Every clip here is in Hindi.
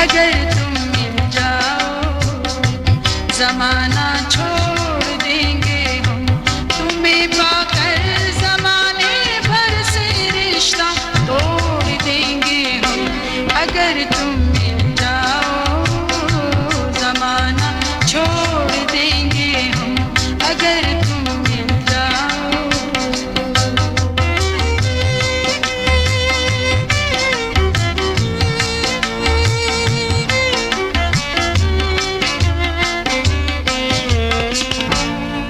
अगर तुम मिल जाओ जमाना छोड़ देंगे हम, तुम्हें पाकर जमाने भर से रिश्ता तोड़ देंगे हम। अगर तुम मिल जाओ जमाना छोड़ देंगे हम, अगर तुम मिल जाओ।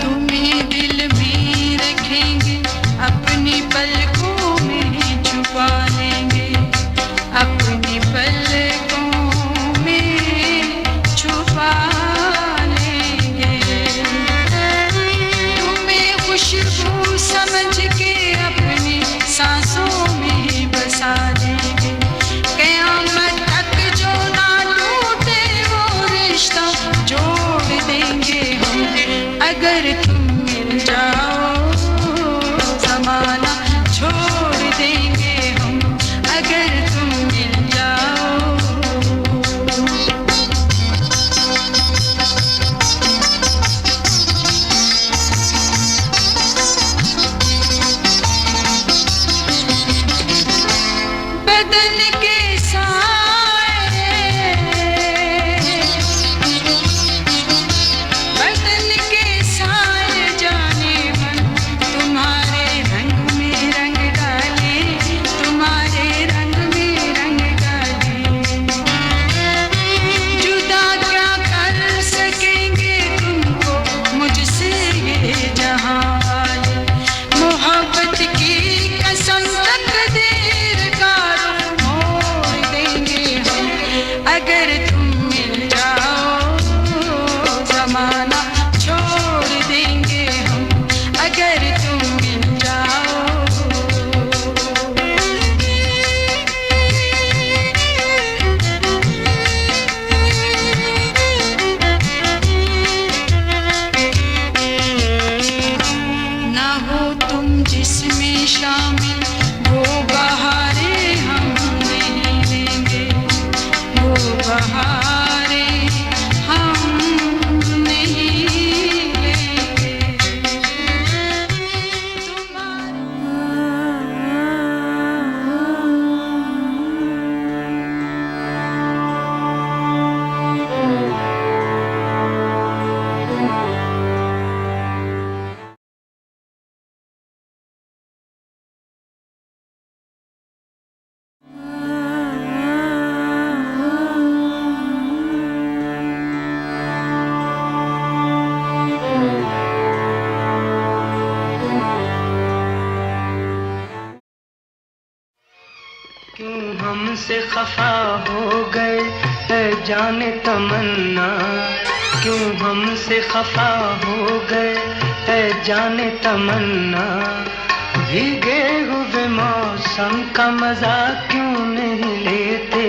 तुम्हें दिल में रखेंगे, अपनी पलकों में छुपा लेंगे, अपनी पलकों में छुपा लेंगे। तुम्हें खुशबू समझ के अपनी सांसों में बसा लेंगे, क़यामत तक जो ना टूटे वो रिश्ता जोड़ देंगे हम। अगर तुम मिल जाओ जमाना छोड़ देंगे हम, अगर तुम मिल जाओ। बदन के साए, बदन के साए जाने मन, तुम्हारे रंग में रंग डाले, तुम्हारे रंग में रंग डाले। जुदा क्या कर सकेंगे तुमको मुझसे ये जहां वाले, मोहब्बत की कसम तकदीर का रुख मोड़ देंगे हम। अगर तुम मिल जाओ जमाना छोड़ देंगे हम, अगर तुम मिल जाओ। ना हो तुम जिसमें शामिल वो बहारें हम नहीं लेंगे, वो बहारें हम नहीं लेंगे। क्यों हमसे खफा हो गए ऐ जाने तमन्ना, क्यों हमसे खफा हो गए ऐ जाने तमन्ना। भीगे हुए मौसम का मजा क्यों नहीं लेते,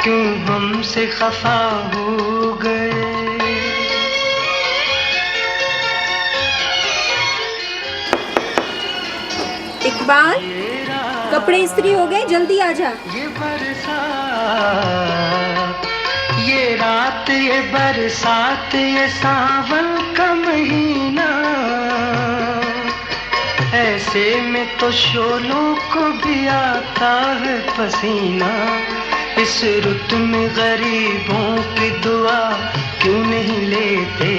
क्यों हमसे खफा हो गए। इकबाल, कपड़े इस्त्री हो गए, जल्दी आ जा। ये बरसात, ये रात, ये बरसात, ये सावन का महीना, ऐसे में तो शोलों को भी आता है पसीना। इस रुत में गरीबों की दुआ क्यों नहीं लेते,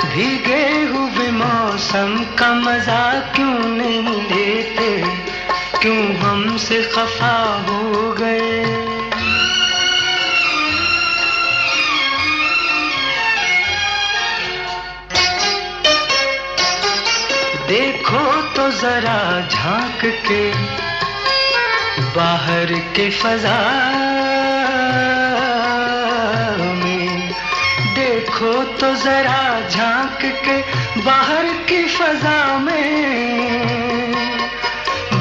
भीगे हुए मौसम का मजा क्यों नहीं लेते, क्यों हमसे खफा हो गए। देखो तो जरा झांक के बाहर के फजा में, देखो तो जरा झांक के बाहर की फजा में।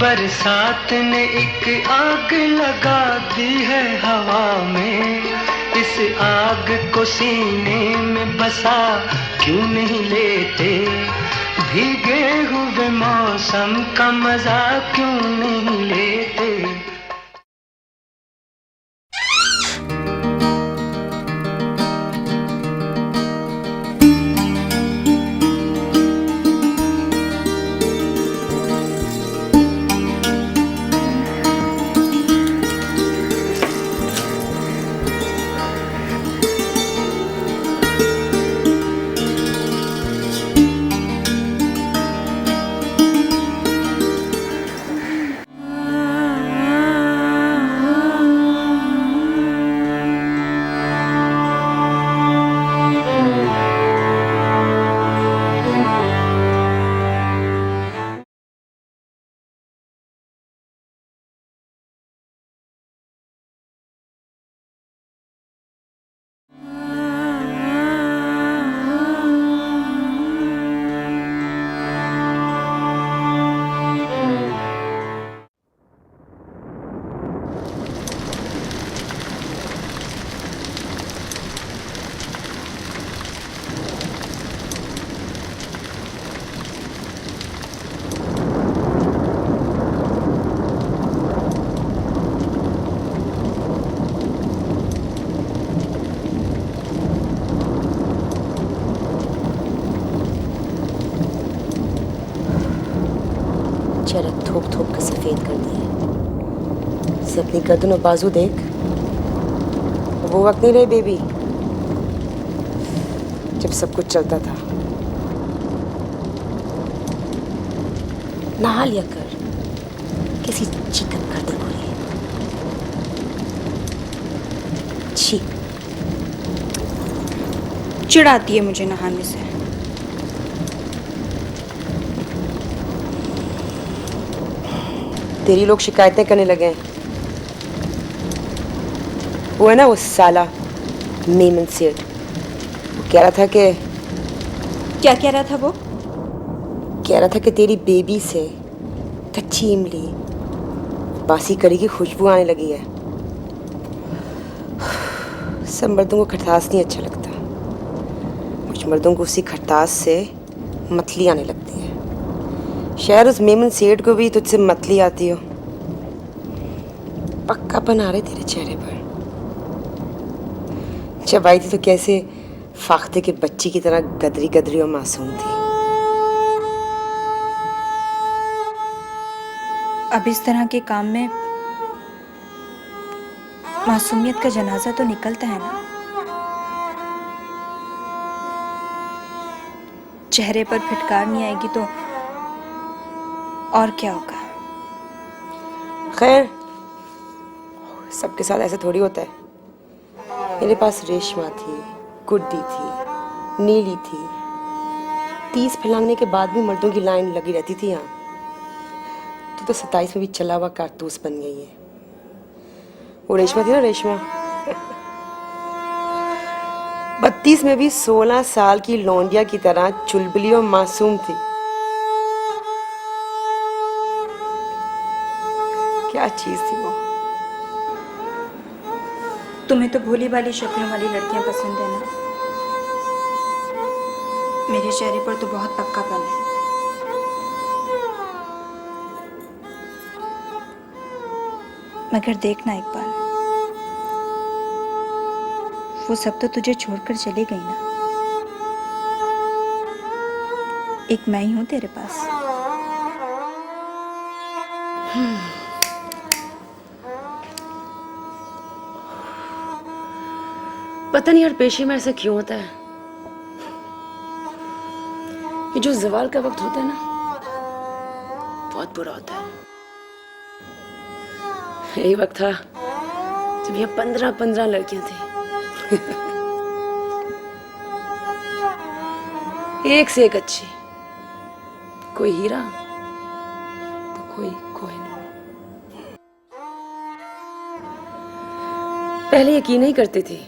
बरसात ने एक आग लगा दी है हवा में, इस आग को सीने में बसा क्यों नहीं लेते, भीगे हुए मौसम का मजा क्यों नहीं लेते। चेहरा थोप थोप कर सफेद कर दिया। से अपनी गर्दन और बाजू देख, वो वक्त नहीं रहे बेबी जब सब कुछ चलता था। नहा लिया कर, किसी चिकन गर्दन हो रही है। छी, चिढ़ाती है मुझे नहाने से। तेरी लोग शिकायतें करने लगे हैं। वो है ना वो साला मेमन सेठ, वो कह रहा था कि क्या कह रहा था वो? कह रहा था कि तेरी बेबी से कच्ची इमली बासी करी की खुशबू आने लगी है। सब मर्दों को खटास नहीं अच्छा लगता, कुछ मर्दों को उसी खटास से मतली आने लगती है। शायद उस मेमन सेठ को भी तुझसे मतली आती हो। पक्कापन आ रहे तेरे चेहरे पर। जब आई थी तो कैसे फाख्ते के बच्ची की तरह गदरी गदरी और मासूम थी। अब इस तरह के काम में मासूमियत का जनाजा तो निकलता है ना। चेहरे पर फिटकार नहीं आएगी तो और क्या होगा? खैर, सबके साथ ऐसा थोड़ी होता है। मेरे पास रेशमा थी, गुड्डी थी, नीली थी। 30 फैलाने के बाद भी मर्दों की लाइन लगी रहती थी यहाँ। तो 27 में भी चला हुआ कारतूस बन गई है। वो रेशमा थी ना, रेशमा 32 में भी 16 साल की लौंडिया की तरह चुलबुली और मासूम थी। क्या चीज थी वो। तुम्हें तो भोली भाली शक्लों वाली लड़कियां पसंद है ना। मेरे चेहरे पर तो बहुत पक्कापन है। मगर देखना एक बार, वो सब तो तुझे छोड़कर चली गई ना। एक मैं ही हूं तेरे पास। पता नहीं यार, पेशे में ऐसा क्यों होता है। ये जो ज़वाल का वक्त होता है ना, बहुत बुरा होता है। यही वक्त था जब यहाँ 15 लड़कियां थी। एक से एक अच्छी, कोई हीरा तो कोई कोहिनूर। पहले यकीन नहीं करती थी,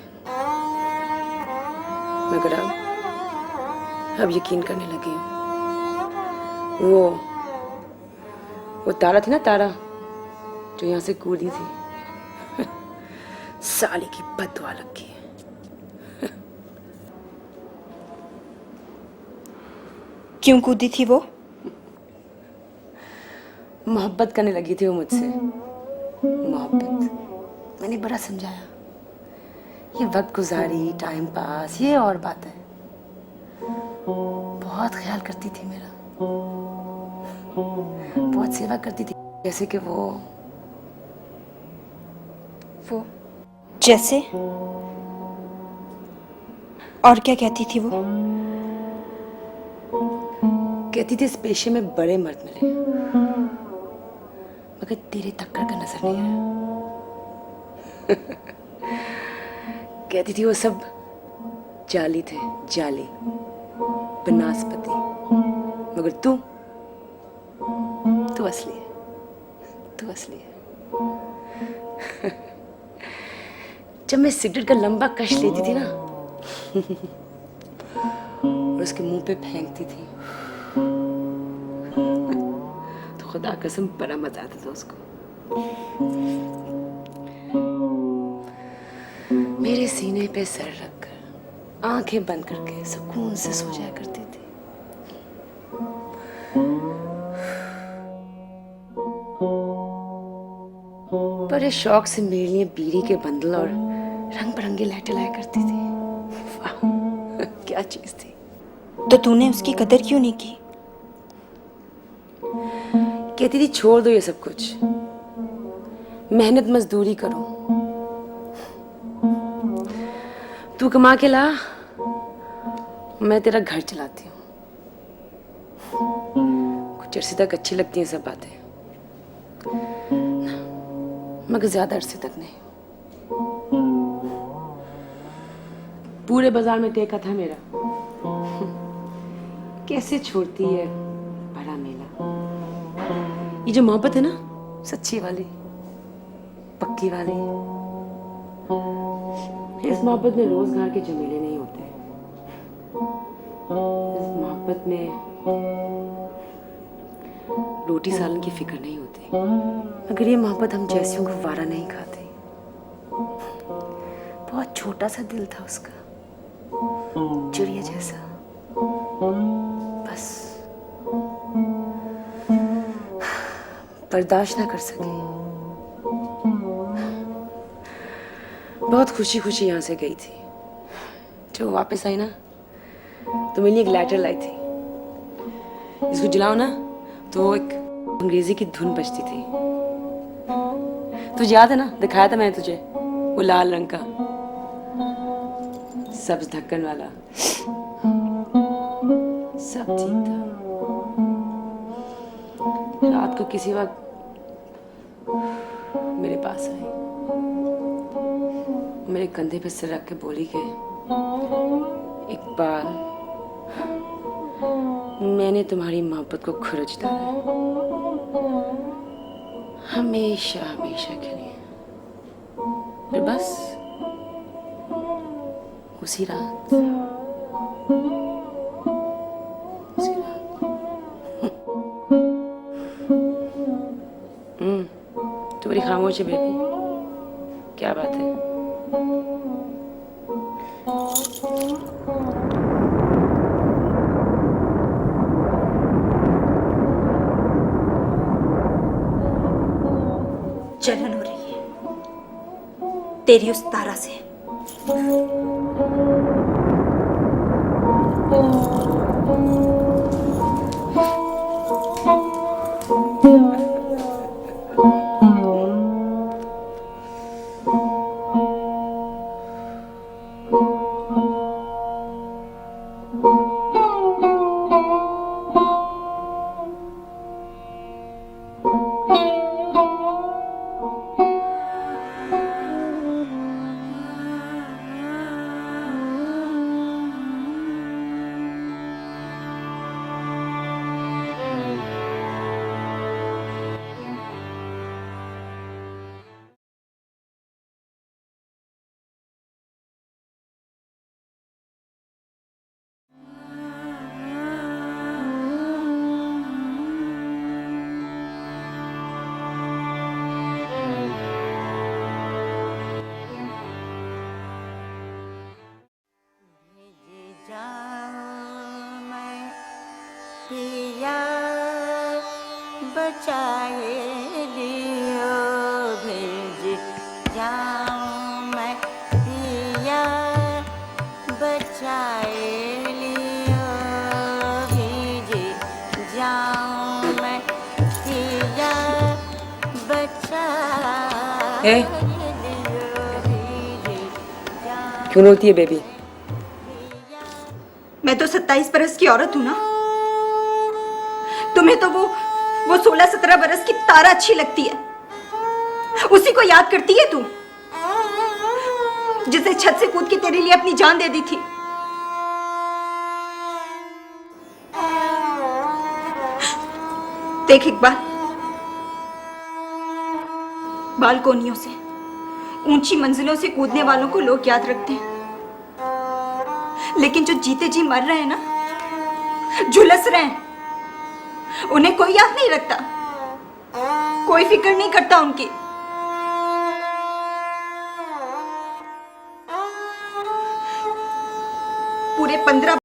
मगर अब यकीन करने लगी हूँ। वो तारा थी ना, तारा जो यहाँ से कूदी थी। साली की बददुआ लगी है। क्यों कूदी थी वो? मोहब्बत करने लगी थी वो मुझसे। मोहब्बत मैंने बड़ा समझाया, ये वक्त गुजारी, टाइम पास, ये और बात है। बहुत ख्याल करती थी मेरा, बहुत सेवा करती थी। जैसे कि वो जैसे? और क्या कहती थी वो? कहती थी इस पेशे में बड़े मर्द मिले, मगर तेरे टक्कर का नजर नहीं आया। कहती थी वो सब जाली थे, जाली, बनास्पति, मगर तू असली है, तू असली है। जब मैं सिगरेट का लंबा कश लेती थी ना और उसके मुंह पे फेंकती थी तो खुदा कसम बड़ा मजा आता था उसको। मेरे सीने पे सर रखकर आंखें बंद करके सुकून से सो जाया करती थी। बड़े शौक से मेरे लिए बीड़ी के बंडल और रंग बिरंगे लाइटें लाया करती थी। वाह, क्या चीज थी। तो तूने उसकी कदर क्यों नहीं की? कहती थी छोड़ दो ये सब कुछ, मेहनत मजदूरी करो, तू कमा के ला, मैं तेरा घर चलाती हूँ। कुछ अरसे तक अच्छी लगती हैं सब बातें, मगर ज्यादा अरसे तक नहीं। पूरे बाजार में टेका था मेरा, कैसे छोड़ती है भरा मेला। ये जो मोहब्बत है ना, सच्ची वाली, पक्की वाली, इस मोहब्बत में रोजगार के झमेले नहीं होते। इस मोहब्बत में रोटी सालन की फिक्र नहीं होती। अगर ये मोहब्बत हम जैसियों को वारा नहीं खाती। बहुत छोटा सा दिल था उसका, चिड़िया जैसा, बस बर्दाश्त ना कर सके। बहुत खुशी खुशी यहाँ से गई थी। जब वापस आई ना, तो मेरे लिए एक लेटर लाई थी। इसको जलाओ ना तो वो एक अंग्रेजी की धुन बजती थी। तुझे याद है ना, दिखाया था मैंने तुझे, वो लाल रंग का सब्ज ढक्कन वाला, सब ठीक था। रात को किसी वक्त मेरे पास आई, मेरे कंधे पे सिर रख के बोली कि इकबाल, मैंने तुम्हारी मोहब्बत को खर्च डाला है, हमेशा हमेशा के लिए। फिर बस उसी रात तू बड़ी खामोश है बेबी, क्या बात है? जलन हो रही है तेरी उस तारा से। पिया बचाए लियो, भेज जाऊं मैं पिया बचाए लियो, भेज जाऊं मैं पिया बचाए लियो, भेज जाऊं। क्यों रोती है बेबी? मैं तो 27 बरस की औरत हूं ना, तुम्हें तो वो 16-17 बरस की तारा अच्छी लगती है। उसी को याद करती है तू, जिसे छत से कूद के तेरे लिए अपनी जान दे दी थी। देख इकबाल, बालकोनियों से, ऊंची मंजिलों से कूदने वालों को लोग याद रखते हैं, लेकिन जो जीते जी मर रहे हैं ना, झुलस रहे हैं, उन्हें कोई याद नहीं रखता, कोई फिक्र नहीं करता उनकी। पूरे 15